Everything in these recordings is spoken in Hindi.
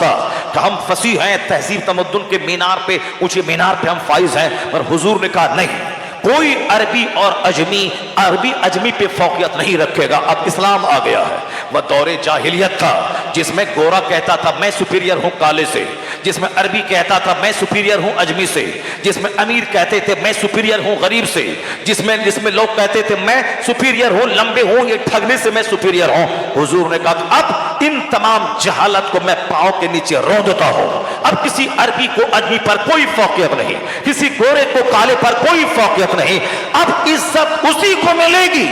था कि हम फसीह हैं, तहजीब तमद्दुन के मीनार पे, ऊंचे मीनार पे हम फाइज हैं। पर हुजूर ने कहा नहीं, कोई अरबी और अरबी अजमी पे फौकियत नहीं रखेगा। अब इस्लाम आ गया है। वह दौरे जाहिलियत था जिसमें गोरा कहता था मैं सुपीरियर हूं काले से, जिसमें अरबी कहता था मैं सुपीरियर हूं अजमी से, जिसमें अमीर कहते थे मैं सुपीरियर हूं गरीब से, जिसमें लोग कहते थे मैं सुपीरियर हूं लंबे हूं, ये ठगने से मैं सुपीरियर हूं। हुजूर ने कहा अब इन तमाम जहालत को मैं पांव के नीचे रौंदता हूं। अब किसी अरबी को अजमी पर कोई फौकियत नहीं, किसी गोरे को काले पर कोई फौकियत नहीं। अब इज्जत उसी को मिलेगी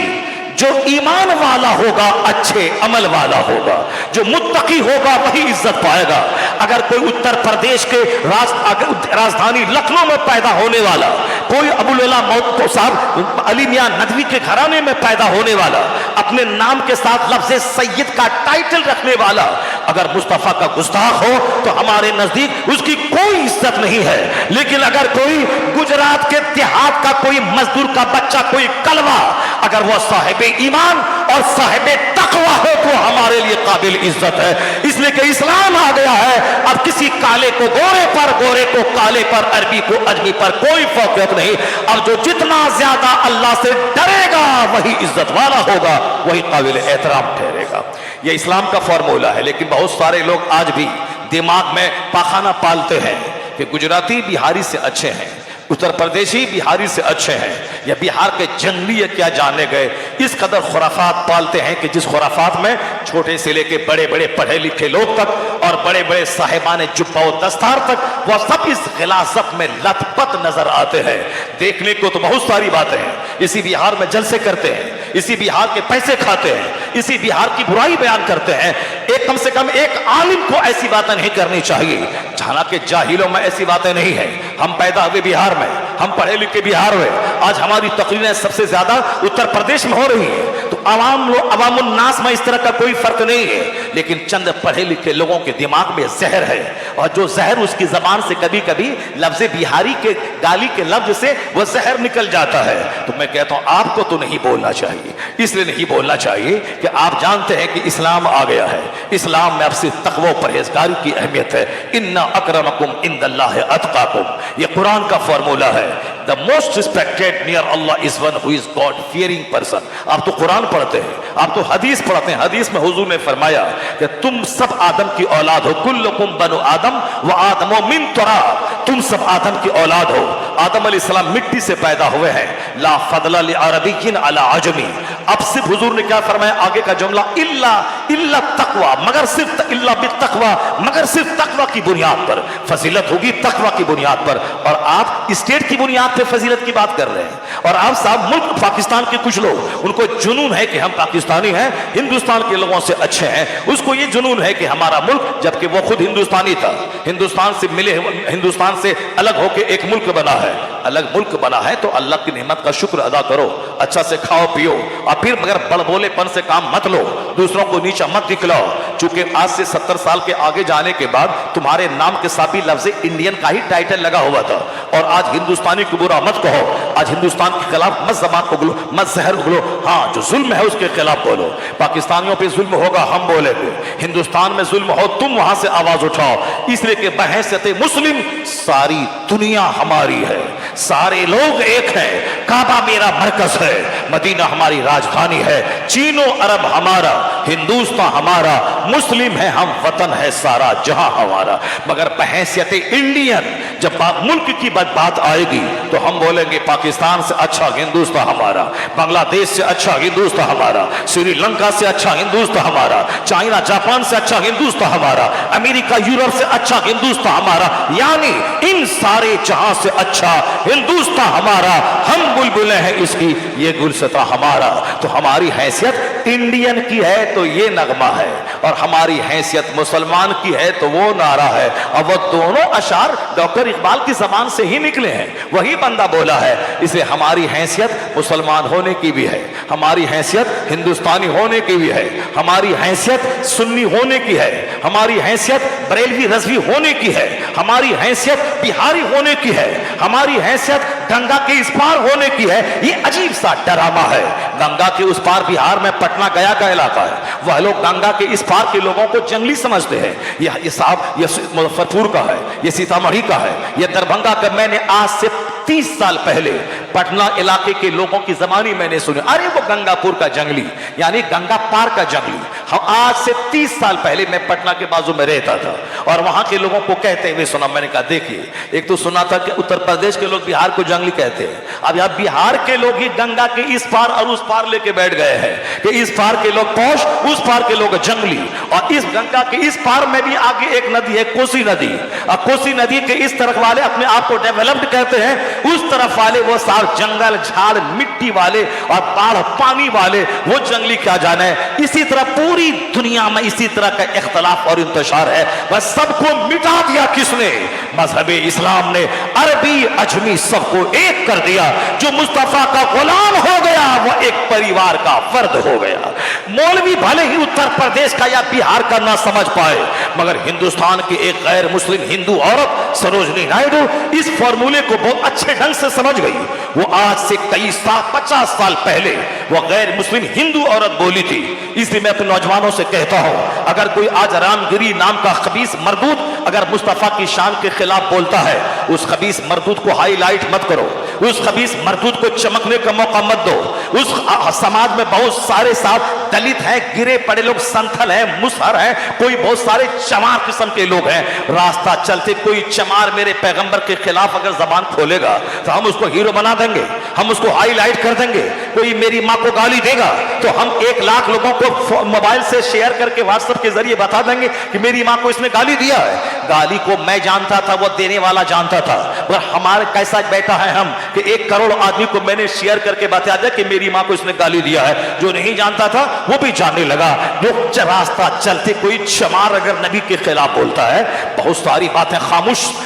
जो ईमान वाला होगा, अच्छे अमल वाला होगा, जो मुत्तकी होगा वही इज्जत पाएगा। अगर कोई उत्तर प्रदेश के राजधानी लखनऊ में पैदा होने वाला, कोई अबुल अला मौत साहब अली मियां नदवी के घराने में पैदा होने वाला, अपने नाम के साथ लफ्ज़ सैयद का टाइटल रखने वाला, अगर मुस्तफा का गुस्ताख हो तो हमारे नजदीक उसकी कोई इज्जत नहीं है। लेकिन अगर कोई गुजरात के देहात का कोई मजदूर का बच्चा, कोई कलवा, अगर वह साहिब ईमान और साहिब तकवा हो तो हमारे लिए काबिल इज्जत है। इसलिए कि इस्लाम आ गया है। अब किसी काले को गोरे पर, गोरे को काले पर, अरबी को अजमी पर कोई फौकियत नहीं। अब जो जितना ज्यादा अल्लाह से डरेगा वही इज्जत वाला होगा, वही काबिल एहतराम ठहरेगा। यह इस्लाम का फॉर्मूला है। लेकिन बहुत सारे लोग आज भी दिमाग में पाखाना पालते हैं कि गुजराती बिहारी से अच्छे हैं, उत्तर प्रदेशी बिहारी से अच्छे हैं, या बिहार के जंगली क्या जाने गए। इस कदर खुराफात पालते हैं कि जिस खुराफात में छोटे से लेके बड़े बड़े पढ़े लिखे लोग तक और बड़े बड़े साहिबान जुब्बा और दस्तार तक वह सब इस गिलासत में लथपथ नजर आते हैं। देखने को तो बहुत सारी बातें हैं। इसी बिहार में जलसे करते हैं, इसी बिहार के पैसे खाते हैं, इसी बिहार की बुराई बयान करते हैं। एक कम से कम एक आलिम को ऐसी बातें नहीं करनी चाहिए। हालांकि जाहिलों में ऐसी बातें नहीं है। हम पैदा हुए बिहार में, हम पढ़े लिखे बिहार में। आज हमारी तकरीरें सबसे ज्यादा उत्तर प्रदेश में हो रही है। तो अवामुल नास में इस तरह का कोई फर्क नहीं है। लेकिन चंद पढ़े लिखे लोगों के दिमाग में जहर है, और जो जहर उसकी जबान से कभी कभी लफ्ज बिहारी के गाली के लफ्ज से वह जहर निकल जाता है। तो मैं कहता हूं आपको तो नहीं बोलना चाहिए। इसलिए नहीं बोलना चाहिए कि आप जानते हैं कि इस्लाम आ गया है। इस्लाम में अब सिर्फ तक़वा परहेजगारी की अहमियत है। इन्ना अकरमकुम इंदल्लाहि अतकाकुम, यह कुरान का फॉर्मूला है। The most respected near Allah is one who is God fearing person। आप तो कुरान पढ़ते हैं, आप तो हदीस पढ़ते हैं। हदीस में हुजूर ने फरमाया कि तुम सब आदम की औलाद हो, कुल्लुकुम बनु आदम व आदमो मिन तुराब, तुम सब आदम की औलाद हो। आदम अलैहिस्सलाम मिट्टी से पैदा हुए हैं। ला फदला लि अरबिय्यिन अला अजमी। अब सिर्फ हुजूर ने क्या फरमाया आगे का जुमला, इल्ला तकवा, मगर सिर्फ इल्ला बित्तकवा, मगर सिर्फ तकवा की बुनियाद पर फजीलत होगी, तकवा की बुनियाद पर। और आप स्टेट की बुनियाद पे फजीलत की बात कर रहे हैं। और आप साहब मुल्क पाकिस्तान के कुछ लोग, उनको जुनून है कि हम पाकिस्तानी हैं, हिंदुस्तान के लोगों से अच्छे हैं। उसको ये जुनून है कि हमारा मुल्क, जबकि वो खुद हिंदुस्तानी था, हिंदुस्तान से मिले, हिंदुस्तान से अलग होकर एक मुल्क बना है। अलग मुल्क बना है तो अल्लाह की नेमत का शुक्र अदा करो, अच्छा से खाओ पियो, और फिर मगर बड़बोलेपन से काम मत लो, दूसरों को नीचा मत दिखलाओ। चूंकि आज से 70 साल के आगे जाने के बाद तुम्हारे नाम के साथ भी लफ्ज़ इंडियन का ही टाइटल लगा हुआ था। और आज हिंदुस्तानी को बुरा मत कहो, आज हिंदुस्तान के खिलाफ मत जबान उगलो, मत जहर उगलो। हाँ, जो जुल्म है उसके खिलाफ बोलो। पाकिस्तानियों पे जुल्म होगा, हम बोलेंगे। हिंदुस्तान में जुल्म हो, तुम वहां से आवाज उठाओ। इसलिए कि बहैसियत मुस्लिम सारी दुनिया हमारी है, सारे लोग एक हैं। काबा मेरा मरकज है, मदीना हमारी राजधानी है, चीनो अरब हमारा, हिंदुस्तान हमारा, मुस्लिम है हम, वतन है सारा जहां हमारा। मगर बहैसियत इंडियन जब मुल्क की बात आएगी तो हम बोलेंगे पाकिस्तान से अच्छा हिंदुस्तान हमारा, बांग्लादेश से अच्छा हिंदुस्तान हमारा, श्रीलंका से अच्छा हिंदुस्तान हमारा, चाइना जापान से अच्छा हिंदुस्तान हमारा, अमेरिका यूरोप से अच्छा हिंदुस्तान हमारा, यानी इन सारे जहां से अच्छा हिंदुस्तान हमारा। हम बुलबुलें हैं इसकी, ये गुलशता हमारा। तो हमारी हैसियत इंडियन की है तो ये नगमा है, और हमारी हैसियत मुसलमान की है तो वो नारा है। और वो दोनों अशार डॉक्टर इकबाल की जबान से ही निकले हैं, वही बंदा बोला है। इसलिए हमारी हैसियत मुसलमान होने की भी है, हमारी हैसियत हिंदुस्तानी होने की भी है, हमारी हैसियत सुन्नी होने की है, हमारी हैसियत बरेलवी रज़वी होने की है, हमारी हैसियत बिहारी होने की है, हमारी हैसियत गंगा के इस पार होने की है। ये अजीब सा डरामा है। गंगा के उस पार बिहार में पटना गया का इलाका है, वह लोग गंगा के इस पार के लोगों को जंगली समझते हैं। ये साहब ये मुजफ्फरपुर का है, ये सीतामढ़ी का है, ये दरभंगा का। मैंने आज से 30 साल पहले पटना इलाके के लोगों की जबानी मैंने सुनी, अरे वो गंगापुर का जंगली, यानी गंगा पार का जंगली। हम आज से 30 साल पहले मैं पटना के बाजू में रहता था और वहां के लोगों को कहते हुए सुना। मैंने कहा देखिए, एक तो सुना था कि उत्तर प्रदेश के लोग बिहार को जंगली कहते हैं, अब यहाँ बिहार के लोग ही गंगा के इस पार और उस पार लेके बैठ गए हैं कि इस पार के लोग पौष, उस पार के लोग जंगली। और इस गंगा के इस पार में भी आगे एक नदी है, कोसी नदी, और कोसी नदी के इस तरफ वाले अपने आप को डेवलप्ड कहते हैं, उस तरफ वाले वो सार जंगल झाड़ मिट्टी वाले और बाढ़ पानी वाले वो जंगली क्या जाने। इसी तरह पूरी दुनिया में इसी तरह का इख्तलाफ और इंतशार है। बस सबको मिटा दिया किसने? मजहब इस्लाम ने। अरबी अजमी सबको एक कर दिया। जो मुस्तफा का गुलाम हो गया वो एक परिवार का फर्द हो गया। मौलवी भले ही उत्तर प्रदेश का या बिहार का ना समझ पाए, मगर हिंदुस्तान की एक गैर मुस्लिम हिंदू औरत सरोजनी नायडू इस फॉर्मूले को बहुत अच्छे ढंग से समझ गई। वो आज से कई 50 साल पहले वो गैर मुस्लिम हिंदू औरत बोली थी। इसलिए मैं अपने नौजवानों से कहता हूं, अगर कोई आज रामगिरी नाम का खबीस मरदूद अगर मुस्तफा की शान के खिलाफ बोलता है, उस खबीस मरदूद को हाईलाइट मत करो, उस खबीस मरदूद को चमकने का मौका मत दो। उस समाज में बहुत सारे साहब दलित हैं, गिरे पड़े लोग, संथल हैं, मुसहर हैं, कोई बहुत सारे चमार किस्म के लोग हैं। रास्ता चलते कोई चमार मेरे पैगंबर के खिलाफ अगर जबान खोलेगा तो हम उसको हीरो बना देंगे, हम उसको हाईलाइट कर देंगे। कोई मेरी माँ को गाली देगा तो हम 1 लाख लोगों को मोबाइल से शेयर करके व्हाट्सएप के जरिए बता देंगे कि मेरी माँ को इसने गाली दिया है। गाली को मैं जानता था, वो देने वाला जानता था, पर हमारे कैसा बैठा है हम कि 1 करोड़ आदमी को मैंने शेयर करके बता दिया कि मेरी माँ को इसने गाली दिया है। जो नहीं जानता था वो भी जानने लगा। जो रास्ता चलते कोई चमार अगर नबी के खिलाफ बोलता है, बहुत सारी बातें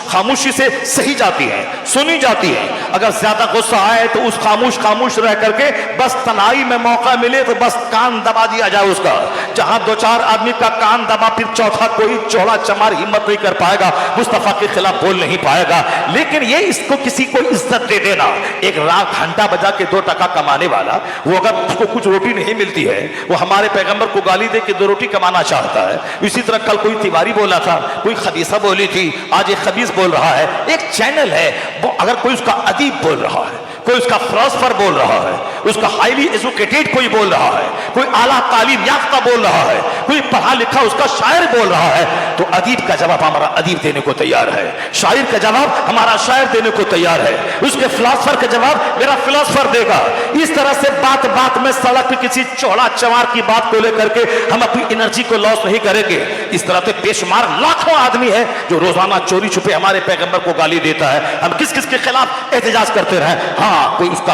खामोशी से सही जाती है, सुनी जाती है। अगर ज्यादा गुस्सा आए तो उस खामोश रह करके बस तनाई में मौका मिले तो बस कान दबा दिया जाए उसका। जहां 2-4 आदमी का कान दबा, फिर चौथा कोई चौड़ा चमार हिम्मत नहीं कर पाएगा, मुस्तफा के खिलाफ बोल नहीं पाएगा। लेकिन ये इसको किसी को इज्जत दे देना, एक रात घंटा बजा के 2 टका कमाने वाला, वो अगर उसको कुछ रोटी नहीं मिलती है, वो हमारे पैगंबर को गाली दे के 2 रोटी कमाना चाहता है। इसी तरह कल कोई तिवारी बोला था, कोई खबीसा बोली थी, आज एक खबीस बोल रहा है। एक चैनल है, वो अगर कोई उसका अदीब बोल रहा है, कोई उसका फिलोसोफर बोल रहा है, उसका हाईली एजुकेटेड कोई बोल रहा है, कोई आला तालीम याफ्ता बोल रहा है, कोई पढ़ा लिखा उसका शायर बोल रहा है, तो अदीब का जवाब हमारा अदीब देने को तैयार है, शायर का जवाब हमारा शायर देने को तैयार है, उसके फिलोसोफर का जवाब मेरा फिलोसोफर देगा। इस तरह से बात बात में सड़क पे किसी चौड़ा चमार की बात को लेकर के हम अपनी एनर्जी को लॉस नहीं करेंगे। इस तरह से बेशुमार लाखों आदमी है जो रोजाना चोरी छुपे हमारे पैगंबर को गाली देता है। हम किस किस के खिलाफ एहतजाज करते रहे? हाँ, कोई उसका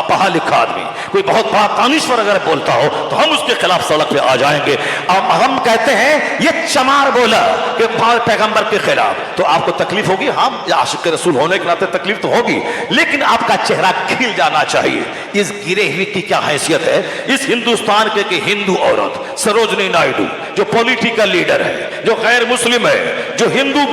पढ़ा लिखा आदमी, कोई बहुत बड़ा दानिश्वर अगर बोलता हो तो हम उसके खिलाफ सड़क पे आ जाएंगे। अब हम कहते हैं ये चमार बोला कि पैगंबर के खिलाफ, तो आपको तकलीफ होगी। हम आशिक रसूल होने के नाते तकलीफ तो होगी, लेकिन आपका चेहरा खिल जाना चाहिए। इस गिरे हुए की क्या हैसियत है? इस हिंदुस्तान के हिंदू औरत सरोजनी नायडू जो पॉलिटिकल लीडर है, जो गैर मुस्लिम है, जो हिंदू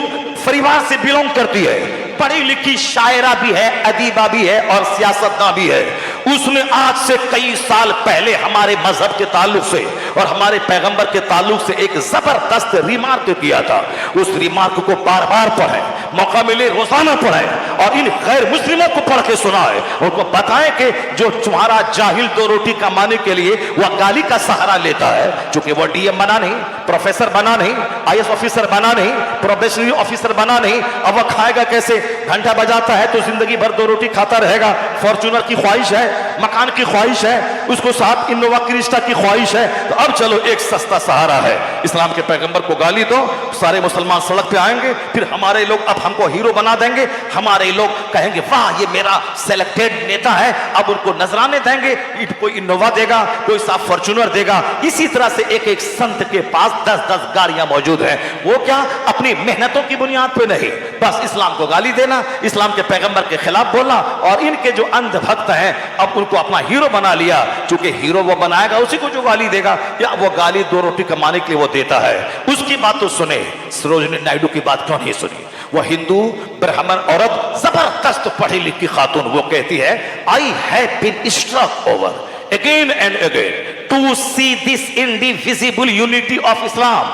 परिवार से बिलोंग करती है, पढ़ी लिखी शायरा भी है, अदीबा भी है और सियासतदान भी है, उसने आज से कई साल पहले हमारे मजहब के ताल्लुक से और हमारे पैगंबर के ताल्लुक से एक जबरदस्त रिमार्क किया था। उस रिमार्क को बार बार पढ़ें, मौका मिले रोजाना पढ़ें और इन गैर मुस्लिमों को पढ़ के सुनाए, उनको बताएं कि जो तुम्हारा जाहिल 2 रोटी कमाने के लिए वह गाली का सहारा लेता है, चूंकि वह डीएम बना नहीं, प्रोफेसर बना नहीं, आईएएस ऑफिसर बना नहीं, प्रोबेशनरी ऑफिसर बना नहीं, अब वह खाएगा कैसे? घंटा बजाता है तो जिंदगी भर 2 रोटी खाता रहेगा। फॉर्च्यूनर की ख्वाहिश है, मकान की ख्वाहिश है, उसको साथ इनोवा क्रिस्टा की ख्वाहिश है, तो अब चलो एक सस्ता सहारा है, इस्लाम के पैगंबर को गाली दो, सारे मुसलमान सड़क पे आएंगे, फिर हमारे लोग अब हमको हीरो बना देंगे, हमारे लोग कहेंगे वाह ये मेरा सिलेक्टेड नेता है, अब उनको नजराने देंगे, कोई इनोवा देगा, कोई साफ फॉर्च्यूनर देगा। इसी तरह से एक एक संत के पास 10-10 गाड़ियां मौजूद हैं। वो क्या? अपनी मेहनतों की बुनियाद पे नहीं, बस इस्लाम को गाली देना, इस्लाम के पैगंबर के खिलाफ बोलना, और इनके जो अंध भक्त हैं अब उनको अपना हीरो बना लिया। चूंकि हीरो वो बनाएगा उसी को जो गाली देगा, या वो गाली 2 रोटी कमाने के लिए वो देता है, उसकी बात तो सुने। सरोजिनी नायडू की बात क्यों नहीं सुनी? वो हिंदू ब्राह्मण औरत, जबरदस्त पढ़ी लिखी खातून, वो कहती है I have been struck over again and again to see this indivisible unity of Islam.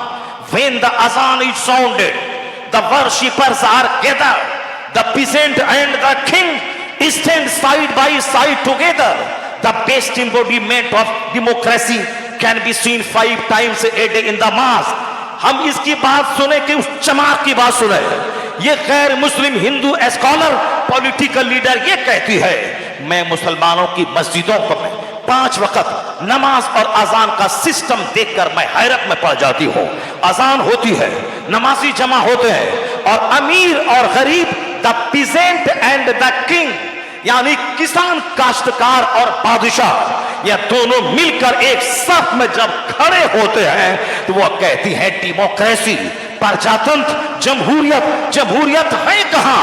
When the azan is sounded, the worshippers are gathered, the peasant and the king stand side by side together. The best embodiment of democracy can be seen 5 times a day in the mosque. हम इसकी बात सुने कि उस चमार की बात सुने। ये गैर मुस्लिम हिंदू स्कॉलर, पॉलिटिकल लीडर ये कहती है मैं मुसलमानों की मस्जिदों को 5 वक्त नमाज और अजान का सिस्टम देखकर मैं हैरत में पड़ जाती हूँ। अजान होती है, नमाजी जमा होते हैं, और अमीर और गरीब, the peasant and the king, यानी किसान, काश्तकार और बादशाह, यह दोनों मिलकर एक साथ में जब खड़े होते हैं तो वो कहती है डेमोक्रेसी, प्रजातंत्र, जमहूरियत। जमहूरियत है कहां?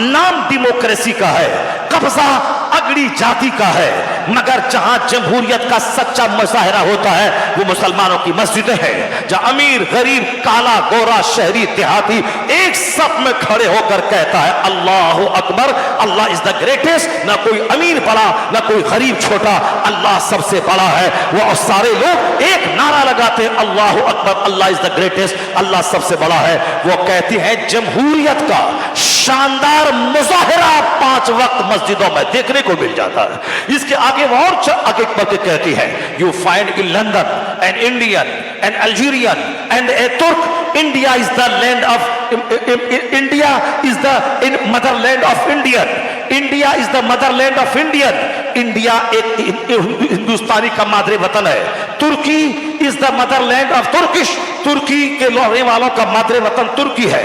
नाम डेमोक्रेसी का है, कब्जा अगड़ी जाति का है, मगर जहां जमहूरियत का सच्चा मुजाहिरा होता है वो मुसलमानों की मस्जिदें हैं, जहां अमीर गरीब, काला गोरा, शहरी देहाती एक सब में खड़े होकर कहता है अल्लाह अकबर, अल्लाह इज द ग्रेटेस्ट। ना कोई अमीर बड़ा, ना कोई गरीब छोटा, अल्लाह सबसे बड़ा है। वो सारे लोग एक नारा लगाते हैं अल्लाह अकबर, अल्लाह इज द ग्रेटेस्ट, अल्लाह सबसे बड़ा है। वो कहती है जमहूरियत का शानदार मुजाहिरा 5 वक्त मस्जिदों में देखने को मिल जाता है। इसके आगे वो और आगे बढ़ के कहती है you find in London an Indian, an Algerian and a Turk, India is the land of, India is the motherland of Indian, India is the motherland of Indian. India एक हिंदुस्तानी का मादरे वतन है। Turkey is the motherland of Turkish, तुर्की के रहने वालों का मादरे वतन तुर्की है।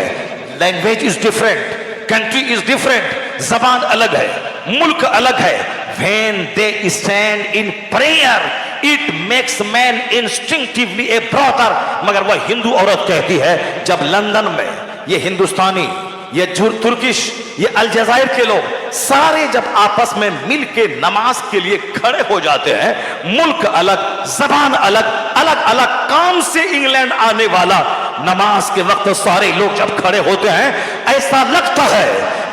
Language is different, country is different, जबान अलग है, मुल्क अलग है। When they stand in prayer, it makes man instinctively a brother. मगर वह हिंदू औरत कहती है जब लंदन में ये हिंदुस्तानी, ये तुर्किश, ये अलजायर के लोग सारे जब आपस में मिल के नमाज के लिए खड़े हो जाते हैं, मुल्क अलग, जबान अलग, अलग अलग काम से इंग्लैंड आने वाला, नमाज के वक्त सारे लोग जब खड़े होते हैं, ऐसा लगता है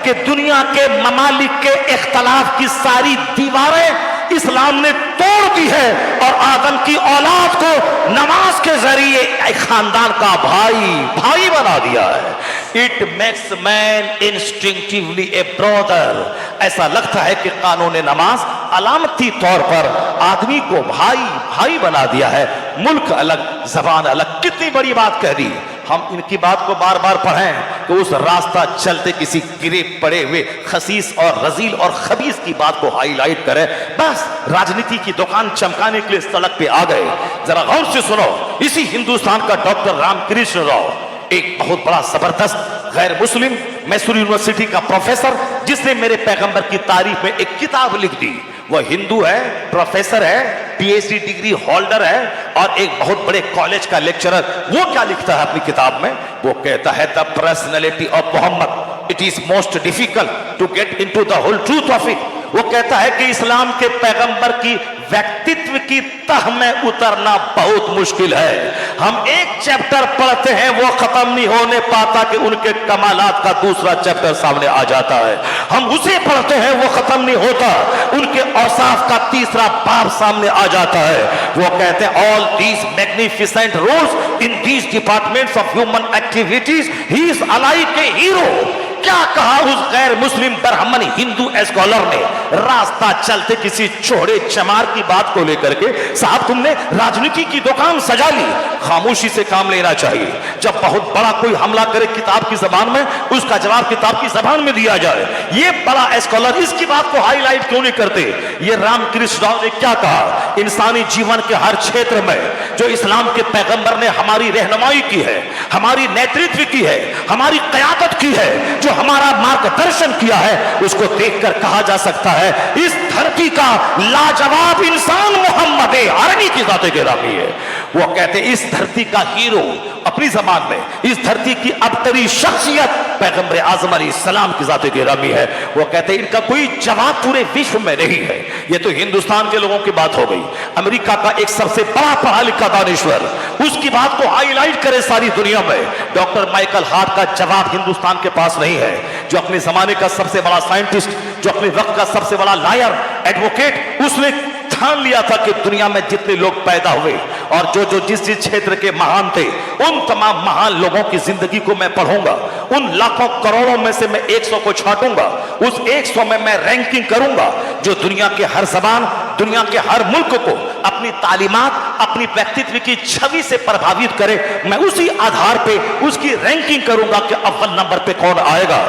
कि दुनिया के ममालिक के इख्तलाफ की सारी दीवारें इस्लाम ने तोड़ दी है और आदम की औलाद को नमाज के जरिए एक खानदान का भाई बना दिया है। It makes man instinctively A brother. ऐसा लगता है कि कानून नमाज अलामती तौर पर आदमी को भाई बना दिया है। मुल्क अलग, जबान अलग। कितनी बड़ी बात कह दी। हम इनकी बात को बार बार पढ़ें तो उस रास्ता चलते किसी गिरे पड़े हुए खसीस और रजील और खबीस की बात को हाईलाइट करें, बस राजनीति की दुकान चमकाने के लिए सड़क पे आ गए। जरा गौर से सुनो, इसी हिंदुस्तान का डॉक्टर रामकृष्ण राव, एक बहुत बड़ा जबरदस्त गैर मुस्लिम, मैसूर यूनिवर्सिटी का प्रोफेसर, जिसने मेरे पैगंबर की तारीफ में एक किताब लिख दी। वह हिंदू है, प्रोफेसर है, पीएचडी डिग्री होल्डर है और एक बहुत बड़े कॉलेज का लेक्चरर। वो क्या लिखता है अपनी किताब में? वो कहता है the personality of Muhammad, it is most difficult to get into the whole truth of it. वो कहता है कि इस्लाम के पैगंबर की व्यक्तित्व की तह में उतरना बहुत मुश्किल है। हम एक चैप्टर पढ़ते हैं, वो खत्म नहीं होने पाता कि उनके कमालात का दूसरा चैप्टर सामने आ जाता है। हम उसे पढ़ते हैं, वो खत्म नहीं होता, उनके औसाफ का तीसरा बाब सामने आ जाता है। वो कहते हैं all these magnificent roles in these departments of human activities, he is alike a hero. क्या कहा उस गैर मुस्लिम ब्राह्मण हिंदू स्कॉलर ने रास्ता चलते किसी चौड़े चमार की बात को लेकर के? साहब, तुमने राजनीति की दुकान सजा ली। खामोशी से काम लेना चाहिए। जब बहुत बड़ा कोई हमला करे किताब की जबान में, उसका जवाब किताब की जबान में दिया जाए। ये बड़ा स्कॉलर इसकी बात को हाईलाइट क्यों नहीं करते? ये रामकृष्ण राव ने क्या कहा? इंसानी जीवन के हर क्षेत्र में जो इस्लाम के पैगंबर ने हमारी रहनुमाई की है, हमारी नेतृत्व की है, हमारी क़यादत की है, जो हमारा मार्गदर्शन किया है, उसको देखकर कहा जा सकता है इस धरती का लाजवाब इंसान मोहम्मद अरबी की जाते गिरामी है। वो कहते इस धरती का हीरो, अपनी जबान में इस धरती की अबतरी शख्सियत पैगंबर आजम अलैहिस्सलाम की जात गिरामी है। वो कहते इनका कोई जवाब पूरे विश्व में नहीं है। ये तो हिंदुस्तान के लोगों की बात हो गई। अमेरिका का एक सबसे बड़ा पढ़ा लिखा दानिश्वर उसकी बात को हाईलाइट करे सारी दुनिया में, डॉक्टर माइकल हार्ट का जवाब हिंदुस्तान के पास नहीं है। जो अपने जमाने का सबसे बड़ा साइंटिस्ट, जो अपने वक्त का सबसे बड़ा लायर, एडवोकेट, उसने ठान लिया था कि दुनिया में जितने लोग पैदा हुए और जो जिस क्षेत्र के महान थे, उन तमाम महान लोगों की जिंदगी को मैं पढ़ूंगा। उन लाखों करोड़ों में से मैं 100 को छांटूंगा। उस 100 में मैं रैंकिंग करूंगा जो दुनिया के हर जबान, दुनिया के हर मुल्क को अपनी तालीमात, अपनी व्यक्तित्व की छवि से प्रभावित करे। मैं उसी आधार पे उसकी रैंकिंग करूंगा कि अव्वल नंबर पे कौन आएगा।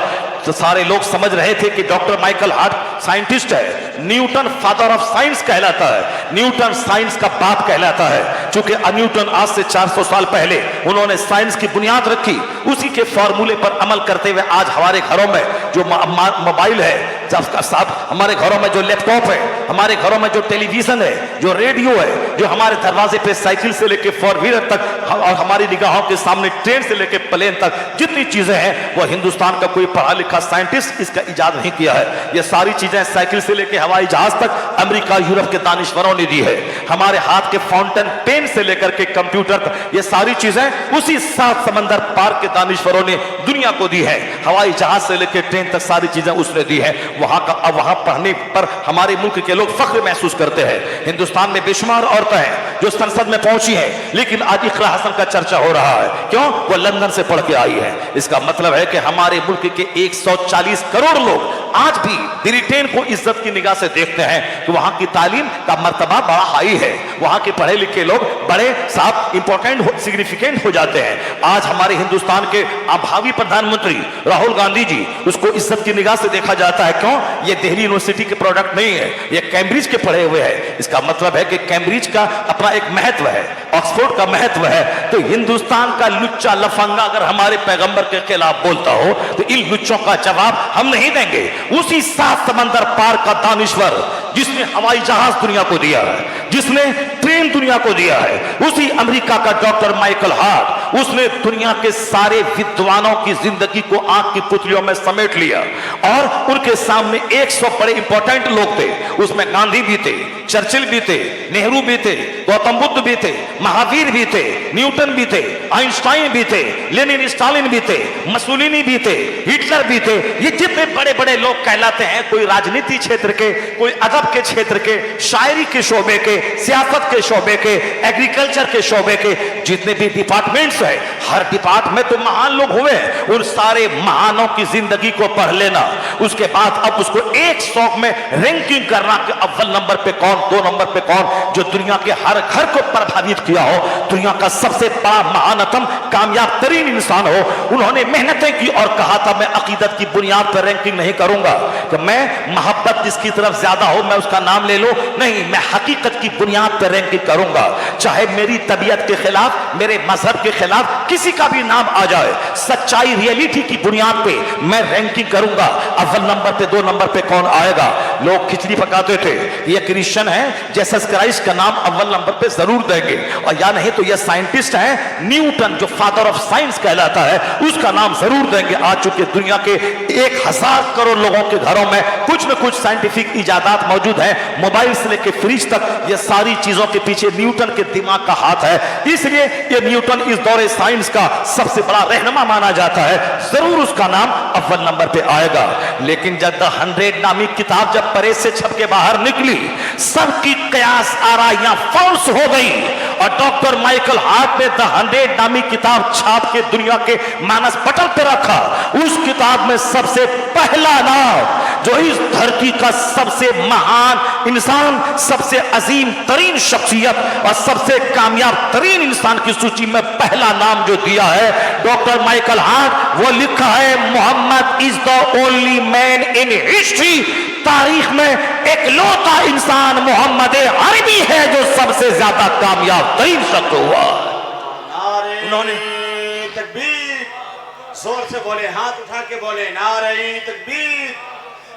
तो सारे लोग समझ रहे थे कि डॉक्टर माइकल हार्ट साइंटिस्ट है। न्यूटन फादर ऑफ साइंस कहलाता है, न्यूटन साइंस का बाप कहलाता है। चूंकि न्यूटन आज से 400 साल पहले उन्होंने साइंस की बुनियाद रखी, उसी के फॉर्मूले पर अमल करते हुए आज हमारे घरों में जो मोबाइल है, साथ हमारे घरों में जो लैपटॉप है, हमारे घरों में जो टेलीविजन है, जो रेडियो है, जो हमारे दरवाजे पे साइकिल से लेके 4 व्हीलर तक और हमारी निगाहों के सामने ट्रेन से लेके प्लेन तक जितनी चीजें हैं, वो हिंदुस्तान का कोई पढ़ा लिखा साइंटिस्ट इसका इजाद नहीं किया है। ये सारी चीजें साइकिल से लेके हवाई जहाज तक अमेरिका, यूरोप के दानिश्वरों ने दी है। हमारे हाथ के फाउंटेन पेन से लेकर के कंप्यूटर तक ये सारी चीजें उसी 7 समंदर पार के दानिश्वरों ने दुनिया को दी है। हवाई जहाज से लेकर ट्रेन तक सारी चीजें उसने दी है। वहां का अब वहां पढ़ने पर हमारे मुल्क के लोग फख्र महसूस करते हैं। हिंदुस्तान में बेशुमार औरतें हैं जो संसद में पहुंची हैं, लेकिन आज इकरा हसन का चर्चा हो रहा है। क्यों? वो लंदन से पढ़ के आई है। इसका मतलब है कि हमारे मुल्क के 140 करोड़ लोग आज भी ब्रिटेन को इज्जत की निगाह से देखते हैं कि वहां की तालीम का मर्तबा बड़ा हाई है। वहां के पढ़े लिखे लोग बड़े साफ इंपॉर्टेंट सिग्निफिकेंट हो जाते हैं। आज हमारे हिंदुस्तान के भावी प्रधानमंत्री राहुल गांधी जी, उसको इज्जत की निगाह से देखा जाता है। क्यों? ये दिल्ली यूनिवर्सिटी के प्रोडक्ट नहीं है, ये कैम्ब्रिज के पढ़े हुए हैं। इसका मतलब है कि कैम्ब्रिज का अपना एक महत्व है, ऑक्सफोर्ड का महत्व है। तो हिंदुस्तान का लुच्चा लफंगा अगर हमारे पैगंबर के खिलाफ बोलता हो तो इन लुच्चों का जवाब हम नहीं देंगे। उसी 7 समंदर पार का दानिश्वर जिसने हवाई जहाज दुनिया को दिया है, जिसने ट्रेन दुनिया को दिया है, उसी अमेरिका का डॉक्टर माइकल हार्ट, उसने दुनिया के सारे विद्वानों की जिंदगी को आंख की पुतलियों में समेट लिया और उनके सामने 100 बड़े इंपॉर्टेंट लोग थे। उसमें गांधी भी थे, चर्चिल भी थे, नेहरू भी थे, गौतम बुद्ध भी थे, महावीर भी थे, न्यूटन भी थे, आइंस्टाइन भी थे, लेनिन स्टालिन भी थे, मसूलिनी भी थे, हिटलर भी थे। ये जितने बड़े बड़े लोग कहलाते हैं, कोई राजनीति क्षेत्र के, कोई अदब के क्षेत्र के, शायरी के शोबे के, सियासत के शोबे के, एग्रीकल्चर के शोबे के, जितने भी डिपार्टमेंट्स है, हर डिपार्टमेंट में तो महान लोग हुए। उन सारे महानों की जिंदगी को पढ़ लेना, उसके बाद अब उसको 100 में रैंकिंग करना कि अव्वल नंबर पे कौन, 2 नंबर पे कौन, जो दुनिया के हर घर को प्रभावित किया हो, दुनिया का सबसे बड़ा महानतम कामयाब तरीन इंसान हो। उन्होंने मेहनतें की और कहा था मैं अकीदत की बुनियाद पर रैंकिंग नहीं करूंगा कि मैं मोहब्बत जिसकी तरफ ज्यादा हो मैं उसका नाम ले लो, नहीं, मैं हकीकत की बुनियाद पर रैंकिंग करूंगा। चाहे मेरी तबीयत के खिलाफ, मेरे मजहब के खिलाफ किसी का भी नाम आ जाए, सच्चाई रियलिटी की बुनियाद पे मैं रैंकिंग करूंगा। अव्वल नंबर पे, 2 नंबर पे कौन आएगा? लोग खिचड़ी पकाते थे, ये क्रिश्चियन है, जीसस क्राइस्ट का नाम अव्वल नंबर पे जरूर देंगे, और या नहीं तो ये साइंटिस्ट है, न्यूटन जो फादर ऑफ साइंस कहलाता है, उसका नाम जरूर देंगे। आ चुके दुनिया के 1000 करोड़ लोगों के घरों में कुछ न कुछ साइंटिफिक इजादात मौजूद है। मोबाइल से लेकर फ्रिज तक, ये सारी चीजों के पीछे न्यूटन के दिमाग का हाथ है। इसलिए ये न्यूटन इस दौरे साइंस का सबसे बड़ा रहनुमा माना जाता है, जरूर उसका नाम अव्वल नंबर पे आएगा। लेकिन जब द 100 नामी किताब जब प्रेस से छप के बाहर निकली, सबकी कयास आराइयां फॉल्स हो गई और डॉक्टर माइकल हार्ट ने द 100 नामी किताब छाप के दुनिया के मानस पटल पे रखा। उस किताब में सबसे पहला नाम जो इस धरती का सबसे महान इंसान, सबसे अजीम तरीन शख्सियत और सबसे कामयाब तरीन इंसान की सूची में पहला नाम जो दिया है डॉक्टर माइकल हार्ट, वो लिखा है Muhammad is the only man in history. तारीख में एकलौता इंसान मोहम्मद अरबी है जो सबसे ज्यादा कामयाब तरीन शख्स हुआ। उन्होंने तकबीर जोर से बोले, हाथ उठा के बोले, नारे तकबीर,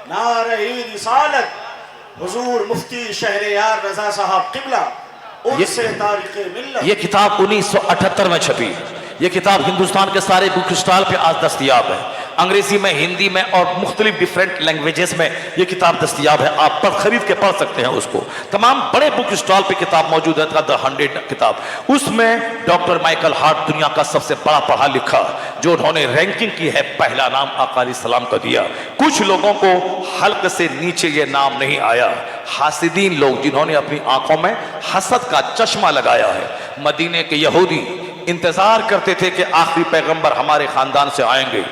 नारे रिसालत। हुजूर मुफ्ती शहरयार रजा साहब किबला उनसे तारीख मिल्लत। ये किताब 1978 में छपी। ये किताब हिंदुस्तान के सारे बुक स्टॉल पे आज दस्तयाब है। अंग्रेजी में, हिंदी में और मुख्तलिफ डिफरेंट लैंग्वेजेस में ये किताब दस्तयाब है। आप पर खरीद के पढ़ सकते हैं उसको। तमाम बड़े बुक स्टॉल पे किताब मौजूद है। द 100 किताब, उसमें डॉक्टर माइकल हार्ट दुनिया का सबसे बड़ा पढ़ा लिखा, जो उन्होंने रैंकिंग की है, पहला नाम आका अलैहिस्सलाम का दिया। कुछ लोगों को हल्क से नीचे ये नाम नहीं आया। हासिदीन लोग, जिन्होंने अपनी आंखों में हसद का चश्मा लगाया है। मदीने के यहूदी इंतजार करते थे कि आखिरी पैगंबर हमारे खानदान से आएंगे,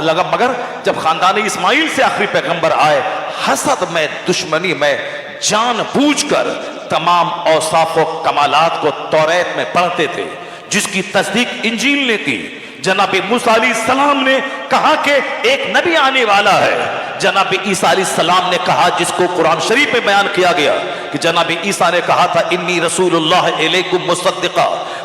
लगा, मगर जब खानदान इस्माइल से आखिरी पैगंबर आए, हसद में, दुश्मनी में जानबूझकर तमाम औसाफ व कमालात को तौरात में पढ़ते थे, जिसकी तस्दीक इंजील ने की। जनाब मूसा अलैहिस्सलाम ने कहा कि एक नबी आने वाला है। जनाब ईसा अलैहिस्सलाम ने कहा, जिसको कुरान शरीफ में बयान किया गया कि जनाब ईसा ने कहा था, इन्नी रसूलुल्लाह इलैकुम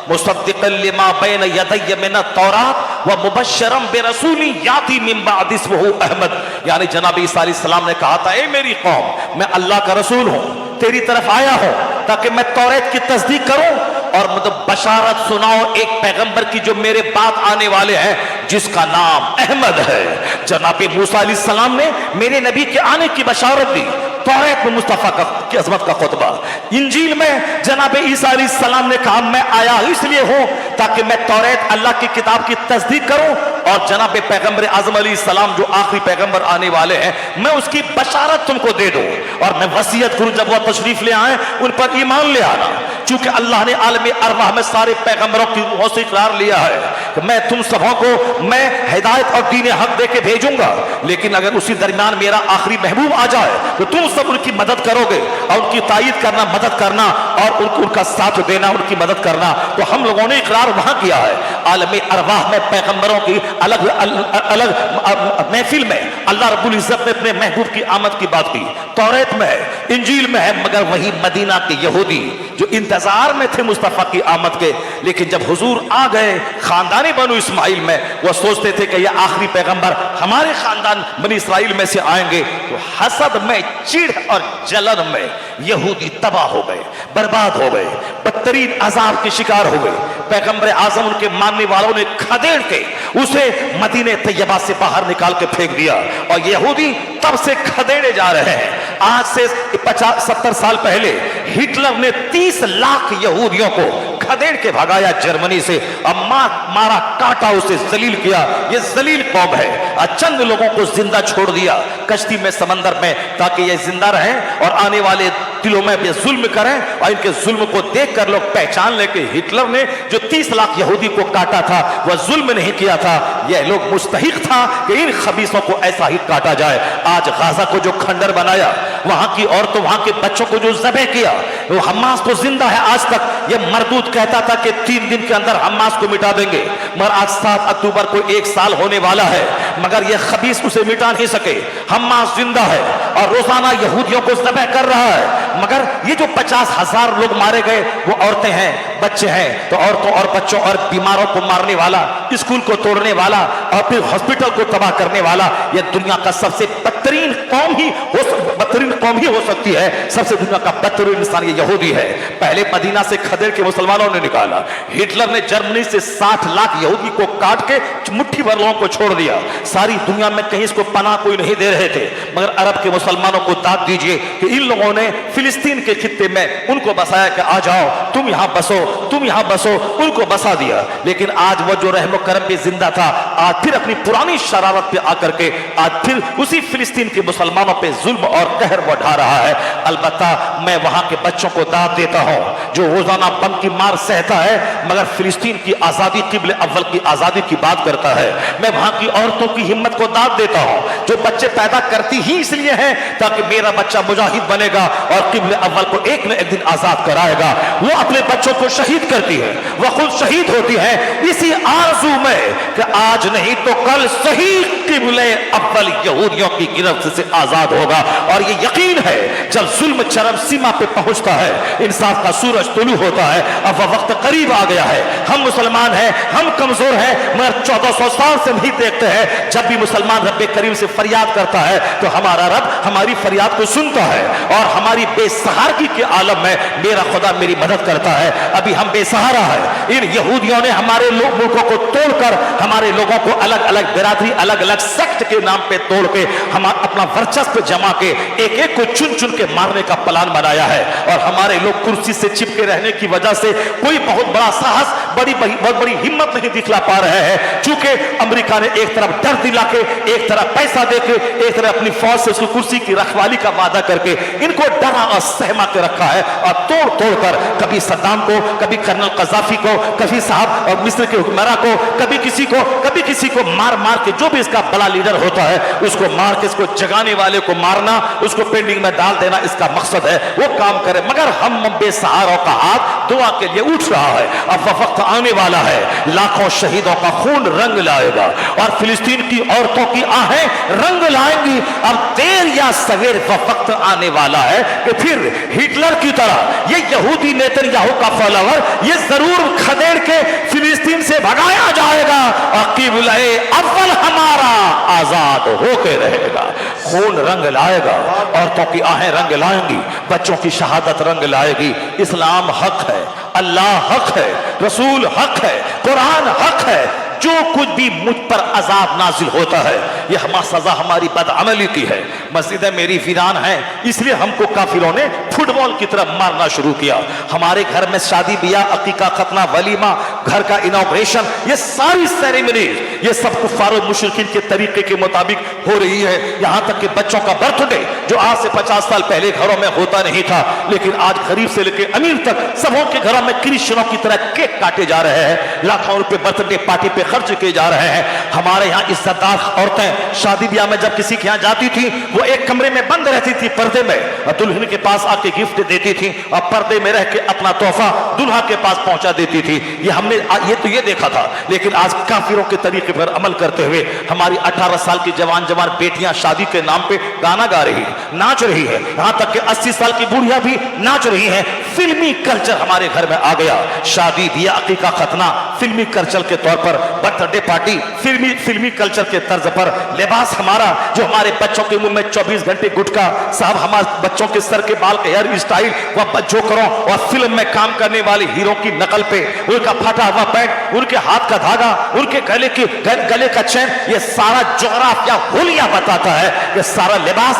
मुसद्दिक़न लिमा बैन यदैया मिनत तौरात व मुबश्शिरन बिरसूलिन याती मिन बअदी इस्मुहु अहमद। यानी जनाब ईसा अलैहिस्सलाम ने कहा था, ए मेरी कौम, मैं अल्लाह का रसूल हूं, तेरी तरफ आया हूं ताकि मैं तौरात की तस्दीक करूं और मतलब बशारत सुनाओ एक पैगंबर की जो मेरे बाद आने वाले हैं, जिसका नाम अहमद है। जनाब मूसा अलैहिस्सलाम ने मेरे नबी के आने की बशारत दी। तौरात में मुस्तफा की अज़मत का खुतबा। इंजील में जनाब ईसा अलैहिस्सलाम ने कहा, मैं आया इसलिए हूं ताकि मैं तौरात अल्लाह की किताब की तस्दीक करूं और जनाब पैगंबर आज़म अलैहिस्सलाम जो आखिरी पैगंबर आने वाले हैं, मैं उसकी बशारत तुमको दे दूं और मैं वसीयत करूं जब वह तशरीफ ले आए उन पर ईमान ले आना। चूंकि अल्लाह ने आलम अरवाह में सारे पैगंबरों की रूहों से इकरार लिया है कि मैं तुम सबों को मैं हिदायत और दीन हक दे के भेजूंगा, लेकिन अगर उसी दरमियान मेरा आखिरी महबूब आ जाए तो तुम सब उनकी मदद करोगे और उनकी तायीद करना, मदद करना और उनका साथ देना, उनकी मदद करना। तो हम लोगों ने इकरार वहां किया है। आलम अरवाह में पैगंबरों की अलग अलग महफिल में अल्लाह रब्बुल इज्जत ने अपने महबूब की आमद की बात की। तौरात में है, इंजील में है, मगर वही मदीना के यहूदी जो इंतजार में थे मुस्तफा की आमद के, लेकिन जब हुजूर आ गए खानदानी बनु इस्माइल में, वह सोचते थे कि यह आखिरी पैगंबर हमारे खानदान बनी इस्राइल में से आएंगे। तो हसद में, चिढ़ और जलन में यहूदी तबाह हो गए, बर्बाद हो गए, बदतरीन अजाब के शिकार हो गए। पैगंबर आजम उनके मानने वालों ने खदेड़ के उसे मदीने तैयबा से बाहर निकाल के फेंक दिया और यहूदी तब से खदेड़े जा रहे हैं। आज से 50-70 साल पहले हिटलर ने 30 लाख यहूदियों को खदेड़ के भगाया जर्मनी से, अब मारा काटा, उसे जलील किया। ये जलील कौम है। चंद लोगों को जिंदा छोड़ दिया कश्ती में, समंदर में, ताकि ये जिंदा रहें और आने वाले दिलों में भी जुल्म करें और इनके जुल्म को देखकर लोग पहचान लें कि हिटलर ने जो 30 लाख यहूदी को काटा था वह जुल्म नहीं किया था, यह लोग मुस्तहिक था कि इन खबीसों को ऐसा ही काटा जाए। आज गाजा को जो खंडर बनाया, वहां की औरतों, वहां के बच्चों को जो ज़बह किया, वो हमास तो जिंदा है आज तक। यह मरदूद कहता था कि 3 दिन के अंदर हमास को मिटा देंगे, मगर आज 7 अक्टूबर को 1 साल होने वाला है, मगर यह खबीस उसे मिटा नहीं सके। हमास जिंदा है और रोजाना यहूदियों को ज़बह कर रहा है, मगर ये जो 50,000 लोग मारे गए वो औरतें हैं, बच्चे हैं। तो औरतों और बच्चों और बीमारों को मारने वाला, स्कूल को तोड़ने वाला और फिर हॉस्पिटल को तबाह करने वाला, यह दुनिया का सबसे बदतरीन कौम ही हो सकती है। सबसे दुनिया का बदतरीन इंसान ये यहूदी है। पहले मदीना से खदेड़ के मुसलमानों ने निकाला। हिटलर ने जर्मनी से 60 लाख यहूदी को काट के मुट्ठी भर लोगों को छोड़ दिया। सारी दुनिया में कहीं इसको पनाह कोई नहीं दे रहे थे, मगर अरब के मुसलमानों को दाद दीजिए कि इन लोगों ने फिलिस्तीन के खित्ते में उनको बसाया कि आ जाओ, तुम यहां बसो, तुम यहां बसो, उनको बसा दिया। लेकिन आज वो जो रहमो करम पे जिंदा था, आज फिर अपनी पुरानी शरारत पे आकर के आज फिर उसी फिलिस्तीन के मुसलमानों पे जुल्म और कहर बढ़ा रहा है। अलबत्ता मैं वहां के बच्चों को दाद देता हूं जो रोजाना बम की मार सहता है, मगर फिलिस्तीन की आजादी, किबले अव्वल की आजादी की बात करता है। मैं वहां की औरतों की हिम्मत को दाद देता हूं जो बच्चे पैदा करती ही इसलिए हैं ताकि मेरा बच्चा मुजाहिद बनेगा और किबले अव्वल को एक न एक दिन आजाद कराएगा। वो अपने बच्चों को शहीद करती है, वह खुद शहीद होती है इसी आरज़ू में कि आज नहीं तो कल सही किबले अव्वल यहूदियों की गिरफ्त से आजाद होगा। और ये यकीन है जब जुल्म चरम सीमा पे पहुंचता है, इंसाफ का सूरज तुलू होता है, अब वह वक्त करीब आ गया है। हम मुसलमान हैं, हम कमजोर हैं, मगर 1400 साल से नहीं देखते हैं जब भी मुसलमान रब्बे करीम से फरियाद करता है तो हमारा रब हमारी फरियाद को सुनता है और हमारी बेसहारगी के आलम में मेरा खुदा मेरी मदद करता है। अभी हम बेसहारा है। इन यहूदियों ने हमारे मुल्कों को तोड़कर हमारे लोगों को अलग अलग बिरादरी, अलग अलग सेक्ट के नाम पे तोड़ के हम अपना वर्चस्व जमा के एक एक को चुन चुन के मारने का प्लान बनाया है। और हमारे लोग कुर्सी से चिपके रहने की वजह से कोई बहुत बड़ा साहस, बहुत बड़ी हिम्मत नहीं दिखला पा रहे हैं। चूंकि अमेरिका ने एक तरफ डर दिला के, एक तरफ पैसा देके, एक तरफ अपनी फौज से उसकी कुर्सी की रखवाली का वादा करके इनको डरा और सहमा के रखा है। और तोड़ तोड़ कर कभी सद्दाम को, कभी कर्नल कजाफी को, कभी साहब और मिस्र के हुक्मरान को, कभी किसी को मार मार के जो भी इसका बड़ा लीडर होता है उसको मार के, इसको जगाने वाले को मारना, उसको पेंडिंग में डाल देना इसका मकसद है। वो काम करे, मगर हम बेसहारों का हाथ दुआ के लिए उठ रहा है। अब वह वक्त आने वाला है, लाखों शहीदों का खून रंग लाएगा और फिलिस्तीन की औरतों की आहें रंग लाएंगी। अब देर या सवेर वह वक्त आने वाला है कि फिर हिटलर की तरह ये यहूदी नेतन्याहू का फॉलोवर ये जरूर खदेड़ के फिलिस्तीन से भगाया जाएगा और किबले अव्वल हमारा आजाद होके रहेगा। खून रंग लाएगा, औरतों की आहें रंग लाएंगी, बच्चों की शहादत रंग लाएगी। इस्लाम हक है, अल्लाह हक है, रसूल हक है, कुरान हक है। जो कुछ भी मुझ पर अजाब नाजिल होता है यह सजा हमारी बदअमली की है। मस्जिदें मेरी वीरान हैं, इसलिए हमको काफिरों ने फुटबॉल की तरफ मारना शुरू किया। हमारे घर में शादी ब्याह, अकीका, खतना, वलीमा, घर का इनॉग्रेशन, ये सारी सेरेमनी ये सब कुफार और मुशरिकीन के तरीके के मुताबिक हो रही है। यहां तक कि बच्चों का बर्थडे जो आज से 50 साल पहले घरों में होता नहीं था, लेकिन आज गरीब से लेकर अमीर तक सबों के घरों में क्रिश्चियनों की तरह केक काटे जा रहे हैं, लाखों रुपए बर्थडे पार्टी पे खर्च किए जा रहे हैं। हमारे यहाँ इज्जतदार औरतें शादी ब्याह में जब किसी के यहाँ जाती थी वो एक कमरे में बंद रहती थी पर्दे में, और दुल्हन के पास आके गिफ्ट देती थी और पर्दे में रह के अपना तोहफा दुल्हा के पास पहुंचा देती थी। ये हमने ये देखा था। लेकिन आज काफिरों के तरीके पर अमल करते हुए हमारी 18 साल की जवान बेटियां शादी के नाम पे गाना गा रही है, नाच रही है, यहां तक कि 80 साल की बुढ़िया भी नाच रही है। फिल्मी कल्चर हमारे घर में आ गया। शादी ब्याह, अकीका, खतना फिल्मी कल्चर के तौर पर, बर्थडे पार्टी फिल्मी कल्चर के तर्ज पर। लिबास हमारा जो हमारे बच्चों के मुंह में 24 घंटे गुटखा, साहब हमारे बच्चों के सर के बाल के हेयर स्टाइल वह जोकरों और फिल्म में काम करने वाले हीरो की नकल पे, उनका फटा हुआ पैंट, उनके हाथ का धागा, उनके गले का चैन, ये सारा जोग्राफिया हुलिया बताता है कि सारा लिबास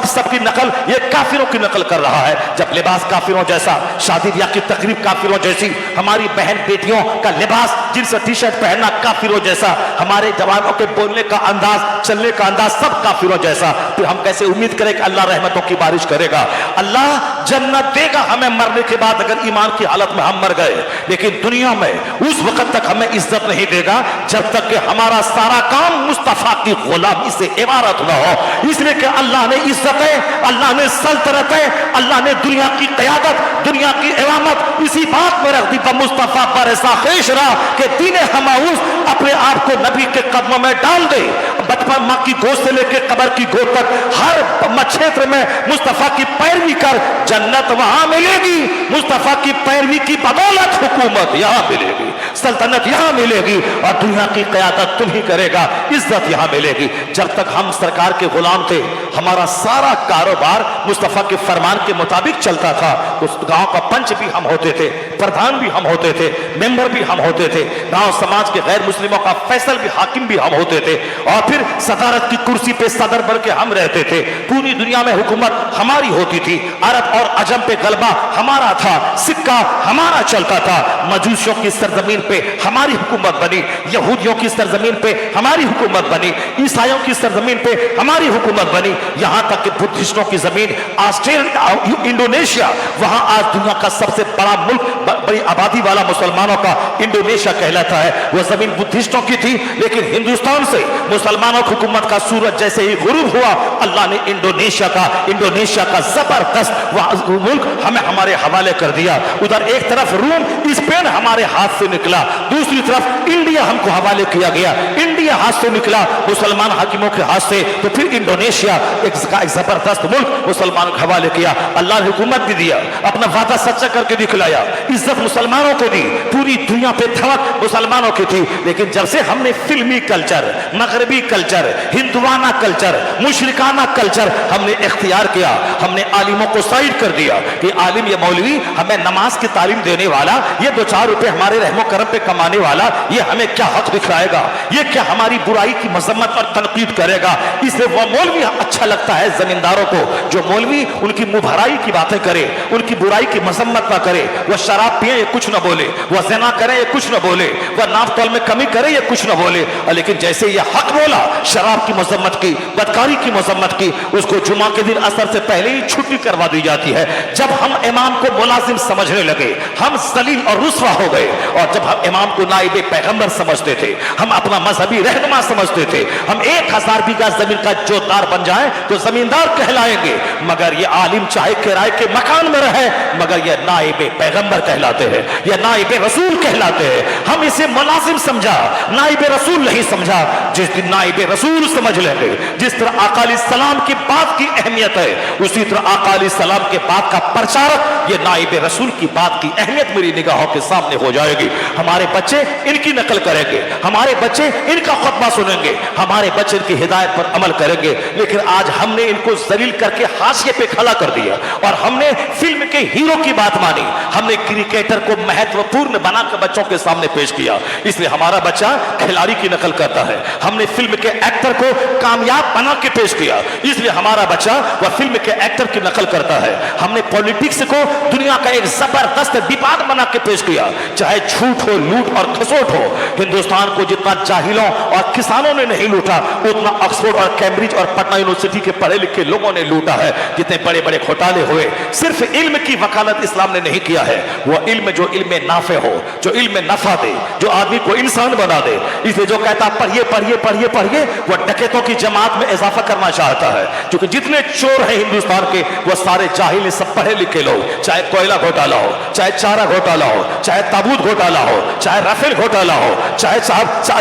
सबकी नकल ये काफिरों की नकल कर रहा है। जब लिबास काफिरों जैसा, शादी ब्याह की तकरीब काफिरों जैसी, हमारी बहन बेटियों का लिबास जींस और टी शर्ट पहनना काफिरों जैसा, हमारे जवानों के बोलने का अंदाज, चलने का अंदाज सब काफिरों जैसा, फिर हम कैसे उम्मीद करें कि अल्लाह रहमतों की बारिश करेगा? अल्लाह जन्नत देगा हमें मरने के बाद अगर ईमान की हालत में हम मर गए, लेकिन दुनिया में उस वक्त तक हमें इज्जत नहीं देगा जब तक कि हमारा सारा काम मुस्तफा की गुलामी से इबारत न हो। इसलिए कि अल्लाह ने इज्जतें, अल्लाह ने सल्तनतें, अल्लाह ने दुनिया की क़यादत, दुनिया की इमामत इसी बात में रख दी पर मुस्तफा पर ऐसा ख्वाहिश रहा कि दीने हमाऊस अपने आप को नबी के कदमों में डाल दे। बचपन माँ की गोद से लेकर कब्र की गोद तक हर क्षेत्र में मुस्तफा की पैरवी कर, जन्नत वहां मिलेगी। मुस्तफा की पैरवी की बदौलत हुकूमत यहां मिलेगी, सल्तनत यहां मिलेगी और दुनिया की क़यादत तुम ही करेगा, इज्जत यहां मिलेगी। जब तक हम सरकार के गुलाम थे, हमारा सारा कारोबार मुस्तफा के फरमान के मुताबिक चलता था। उस गांव का पंच भी हम होते थे, प्रधान भी हम होते थे, मेंबर भी हम होते थे, गांव समाज के गैर मुस्लिमों का फैसल भी हाकिम भी हम होते थे, और फिर सदारत की कुर्सी पे सदर बन के हम रहते थे। पूरी दुनिया में हुकूमत हमारी होती थी, अरब और अजम पे गलबा हमारा था, सिक्का हमारा चलता था। मजूसियों की सरजमीन पे हमारी हुकूमत बनी, यहूदियों की सरजमीन पे हमारी हुकूमत बनी, ईसाइयों की सरजमीन पे हमारी हुकूमत बनी, यहां तक कि बुद्धिस्टों की जमीन ऑस्ट्रेलिया, इंडोनेशिया, वहां आज दुनिया का सबसे बड़ा मुल्क, बड़ी आबादी वाला मुसलमानों का इंडोनेशिया कहलाता है। वह जमीन बुद्धिस्टों की थी, लेकिन हिंदुस्तान से मुसलमानों की हुकूमत का सूरज जैसे ही गुरूब हुआ, अल्लाह ने इंडोनेशिया का जबरदस्त मुल्क हमें हमारे हवाले कर दिया। उधर एक तरफ रूम, स्पेन हमारे हाथ से निकला, दूसरी तरफ इंडिया हमको हवाले किया गया, इंडिया हाथ से निकला मुसलमान हाकिमों के हाथ से, तो फिर इंडोनेशिया एक जबरदस्त मुल्क मुसलमानों के हवाले किया। अल्लाह ने हुकूमत भी दिया, अपना वादा सच्चा करके दिखलाया, इज्जत मुसलमानों को दी, पूरी दुनिया पे धड़क मुसलमानों की थी। लेकिन जब से हमने फिल्मी कल्चर, मगरबी कल्चर, हिंदुआना कल्चर, मुशरिकाना कल्चर हमने इख्तियार किया, हमने आलिमों को साइड कर दिया कि आलिम ये मौलवी हमें नमाज की तालीम देने वाला, ये 2-4 रुपए हमारे रहमो करम पे कमाने वाला, ये हमें क्या हक दिखलाएगा, ये क्या हमारी बुराई की मजम्मत और तनकीद करेगा। इसलिए वह मौलवी अच्छा लगता है जमींदारों को जो मौलवी उनकी मुभराई की बातें करे, उनकी बुराई की मजम्मत ना करे। वह शराब पिए ये कुछ ना बोले, वह ज़िना करे ये कुछ ना बोले, वह नाप तौल में कमी करे ये कुछ ना बोले। लेकिन जैसे यह हक बोला शराब की मजम्मत की, बदकारी की मजम्मत की, उसको जुमा के दिन असर से पहले ही छुट्टी करवा दी जाती है। जब हम इमाम को मुलाजिम समझने लगे, हम जलील और रुस्वा हो गए। और जब हम इमाम को नाइबे पैगंबर समझते थे, हम अपना मजहबी रहनुमा समझते थे, हम 1000 बीघा जमीन का जोतदार बन जाए तो जमींदार कहलाएंगे, मगर ये आलिम चाहे किराए के मकान में रहे, मगर ये नाइबे पैगंबर कहलाते हैं, ये नाइबे रसूल कहलाते हैं। हम इसे मुलाजिम समझा, नाइबे रसूल नहीं समझा। जिस दिन नाइबे रसूल समझ लेंगे, जिस तरह आका अलैहिस्सलाम की बात की अहमियत है, उसी तरह आका अलैहिस्सलाम के बात का प्रचारक ये नाइबे रसूल की बात की अहमियत मेरी निगाहों के सामने हो जाएगी। हमारे बच्चे इनकी नकल करेंगे, हमारे बच्चे इनका खुतबा सुनेंगे, हमारे बच्चे इनकी हिदायत पर अमल करेंगे। लेकिन आज हमने इनको जलील करके हाशिए पे खड़ा कर दिया और हमने फिल्म के हीरो की बात मानी, हमने क्रिकेटर को महत्वपूर्ण बनाकर बच्चों के सामने पेश किया। इसलिए हमारा बच्चा खिलाड़ी की नकल करता है, हमने फिल्म के एक्टर को कामयाब बना के पेश किया, इसलिए हमारा बच्चा वह फिल्म के एक्टर की नकल करता है। हमने पॉलिटिक्स को दुनिया का एक जबरदस्त विवाद बना के पेश किया, चाहे झूठ हो, लूट और खसोट हो। हिंदुस्तान को जितना जाहिलों और किसानों ने नहीं लूटा, उतना ऑक्सफोर्ड और कैम्ब्रिज और पटना यूनिवर्सिटी के पढ़े लिखे लोगों ने लूटा है। जितने बड़े बड़े घोटाले हुए, सिर्फ इल्म की वकालत इस्लाम ने नहीं किया है, वह इल्म जो इल्म नाफे हो, जो इल्म नफा दे, जो आदमी को इंसान बना दे। इसलिए जो कहता पढ़िए पढ़िए पढ़िए पढ़िए, वह डकैतों की जमात में इजाफा करना चाहता है, क्योंकि जितने चोर हैं हिंदुस्तान के वह सारे जाहिल, सब पढ़े लिखे लोग। चाहे कोयला घोटाला हो, चाहे चारा घोटाला हो, चाहे ताबूत घोटाला हो, चाहे राफेल घोटाला हो, चाहे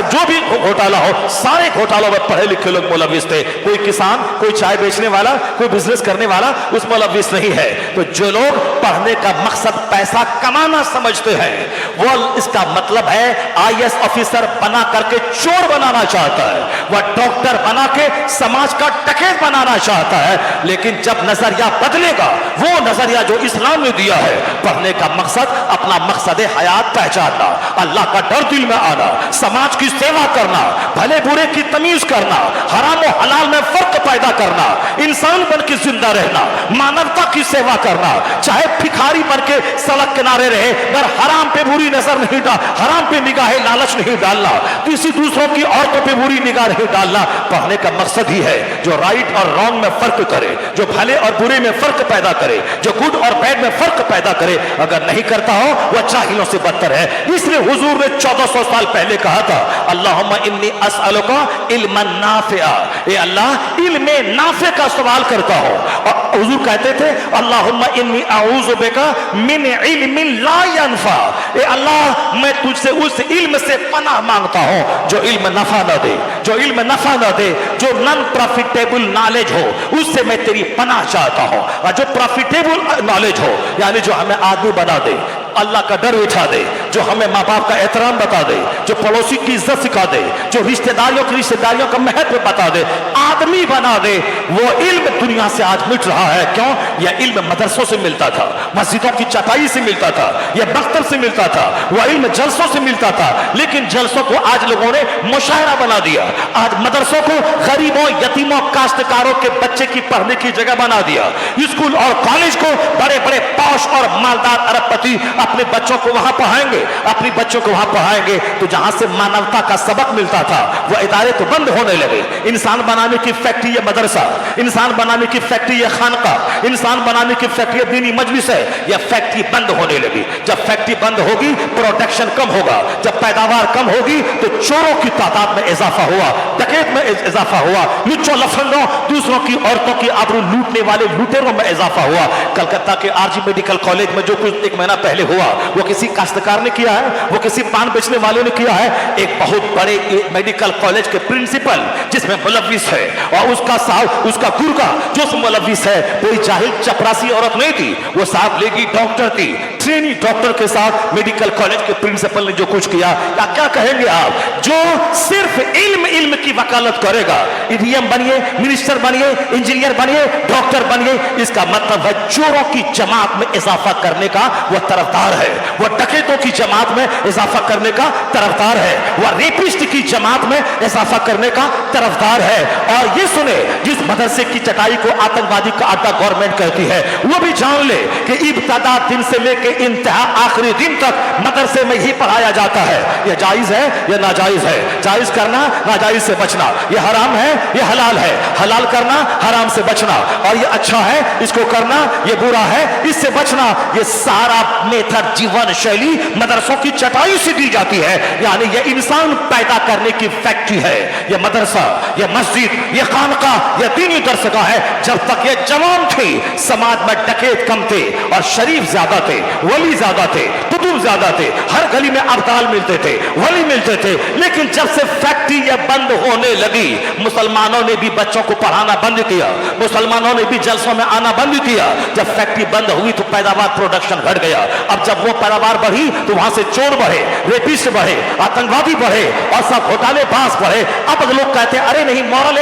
जो भी घोटाला हो, सारे घोटालों में पढ़े लिखे लोग मुलविस थे। कोई किसान, कोई चाय बेचने वाला, कोई बिजनेस करने वाला उस मुलविस नहीं है। तो जो लोग पढ़ने का मकसद पैसा कमाना समझते हैं, वो इसका मतलब है IAS ऑफिसर बना करके चोर बनाना चाहता है, वह डॉक्टर बना के समाज का डकैत बनाना चाहता है। लेकिन जब नजरिया बदलेगा, वो नजरिया जो इस्लाम ने दिया है, पढ़ने का मकसद अपना मकसद हयात पहचानना, अल्लाह का डर दिल में आना, समाज की सेवा करना, भले बुरे की तमीज करना, हराम और हलाल में फर्क पैदा करना, इंसान बन के जिंदा रहना, मानवता की सेवा करना। चाहे भिखारी बन के सड़क किनारे रहे, पर हराम पे बुरी नजर नहीं डाल, हराम पे निगाहें लालच नहीं डालना, किसी दूसरों की औरतों पे बुरी निगाह नहीं डालना। पढ़ने का मकसद ही है जो राइट और रॉन्ग में फर्क करे, जो भले और बुरे में फर्क पैदा करे, जो गुड और बैड में फर्क पैदा करे। अगर नहीं करता हो वह जाहिलों से बदतर है। इसलिए हुजूर ने 1400 साल पहले कहा था, अल्लाहुम्मा इन्नी अस्अलुका इल्मन नाफिआ, ए अल्लाह इल्म नाफे का सवाल करता हो। और हुजूर कहते थे, अल्लाहुम्मा इन्नी अऊज़ु बिका मिन इल्मिन ला यनफा, ए अल्लाह मैं तुझसे उस इल्म से पनाह मांगता हूं जो इल्म नफा ना दे, जो इल्म नफा ना दे, जो नॉन प्रॉफिटेबल नॉलेज हो, उससे मैं तेरी पनाह चाहता हूं। और जो प्रॉफिटेबल नॉलेज हो, यानी जो हमें आदमी बना दे, अल्लाह का डर उठा दे, जो हमें माँ बाप का एहतराम बता दे, जो पड़ोसी की इज्जत सिखा दे, जो रिश्तेदारियों का महत्व बता दे, आदमी बना दे, वो इल्म दुनिया से आज मिट रहा है। क्यों? यह इल्म मदरसों से मिलता था, मस्जिदों की चटाई से मिलता था, यह बख्तर से मिलता था, वह इल्म जलसों से मिलता था। लेकिन जलसों को आज लोगों ने मुशायरा बना दिया, आज मदरसों को गरीबों, यतीमों, काश्तकारों के बच्चे की पढ़ने की जगह बना दिया। स्कूल और कॉलेज को बड़े बड़े पौश और मालदार अरबपति अपने बच्चों को वहां पढ़ाएंगे, अपनी बच्चों को वहां पढ़ाएंगे। तो जहां से मानवता का सबक मिलता था वह इदारे तो बंद होने लगे। इंसान बनाने की फैक्ट्री ये मदरसा, इंसान बनाने की फैक्ट्री ये खानका, इंसान बनाने की फैक्ट्री दीनी मजलिस है, यह फैक्ट्री बंद होने लगी। जब फैक्ट्री बंद होगी प्रोडक्शन कम होगा, जब पैदावार कम होगी तो चोरों की तादाद में इजाफा हुआ, डकैत में इजाफा हुआ, लुच्चों लफंगों, दूसरों की औरतों की आबरू लूटने वाले लुटेरों में इजाफा हुआ। कलकत्ता के RG मेडिकल कॉलेज में जो कुछ एक महीना पहले हुआ, वो किसी काश्तकार ने ने किया है, वो किसी पान बेचने वाले ने किया है। एक बहुत बड़े मेडिकल कॉलेज के प्रिंसिपल जिसमें मुलव्विस है और उसका साहब, उसका गुर्गा जो मुलव्विस है, कोई जाहिल चपरासी औरत नहीं थी, वो साहब लेगी डॉक्टर थी, ट्रेनी डॉक्टर के साथ मेडिकल कॉलेज के प्रिंसिपल ने जो कुछ किया, क्या कहेंगे आप? जो सिर्फ इल्म की वकालत करेगा, ईडीएम बनिए, मिनिस्टर बनिए, इंजीनियर बनिए, डॉक्टर बनिए, इसका मतलब है चोरों की जमात में इजाफा करने का वह तरफदार है, वह डकैतों की जमात में इजाफा करने का तरफदार है, वह रेपिस्ट की जमात में इजाफा करने का तरफदार है। और ये सुने, जिस मदरसे की चटाई को आतंकवादी का अड्डा गवर्नमेंट कहती है, वो भी जान ले कि इब्तदा दिन से लेकर इंतहा आखिरी दिन तक मदरसे में ही पढ़ाया जाता है। यह जायज है या नाजायज है? जायज करना, नाजायज से बचना। यह हराम है, यह हलाल है। हलाल करना, हराम से बचना। और यह अच्छा है, इसको करना, यह बुरा है, इससे बचना। यह सारा मेथड, जीवन शैली मदरसों की चटाई से दी जाती है। यानी यह इंसान पैदा करने की फैक्ट्री है। यह मदरसा, यह मस्जिद, यह खानका, यह दीनी दरसगाह है। जब तक यह जवान थी, समाज में डकैत कम थे और शरीफ ज्यादा थे, वली ज्यादा थे, कुतुब ज्यादा थे। हर गली में अब्दाल मिलते थे, वली मिलते थे। लेकिन जब से फैक्ट्री यह बंद होने लगी, मुसलमानों ने भी बच्चों को पढ़ाना बंद किया, मुसलमानों ने भी जलसों में आना बंद किया। जब फैक्ट्री बंद हुई तो पैदावार, प्रोडक्शन घट गया। अब जब वो पैदावार बढ़ी तो वहां से चोर बढ़े, रेपिस्ट बढ़े, आतंकवादी बढ़े और सब घोटालेबाज बढ़े। अब लोग कहते हैं अरे नहीं, मॉरल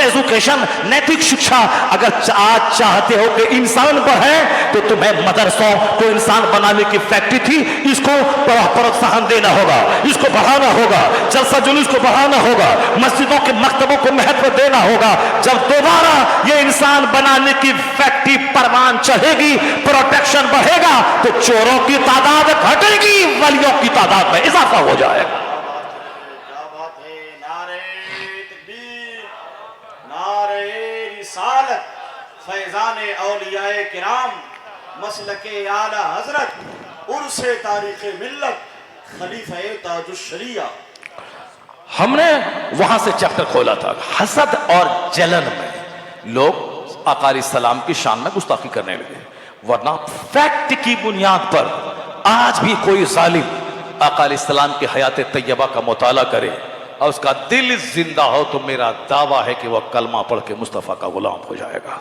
एजुकेशन, नैतिक शिक्षा। अगर आज चाहते हो कि इंसान बढ़े तो तुम्हें मदरसों को इंसान बनाने की फैक्ट्री थी, इसको प्रोत्साहन देना होगा, इसको बढ़ाना होगा, जलसा जुलूस को बढ़ाना होगा, मस्जिदों के मकतबों को महत्व देना होगा। जब दोबारा ये इंसान बनाने की फैक्ट्री परवान चढ़ेगी, प्रोटेक्शन बढ़ेगा, तो चोरों की तादाद घटेगी, वलियों की तादाद में इजाफा हो जाएगा। क्या बात है? नारे तकबीर, नारे रिसालत, फैजान औलियाए किराम, मसलके आला हजरत, उर्से तारीख़ मिल्लत, खलीफा ताजुश शरिया। हमने वहां से चैप्टर खोला था, हसद और जलन में लोग आका अलैहिस्सलाम की शान में गुस्ताखी करने लगे। वरना फैक्ट की बुनियाद पर आज भी कोई जालिम आका अलैहिस्सलाम की हयात तैयबा का मुताला करे और उसका दिल जिंदा हो तो मेरा दावा है कि वह कलमा पढ़ के मुस्तफ़ा का गुलाम हो जाएगा।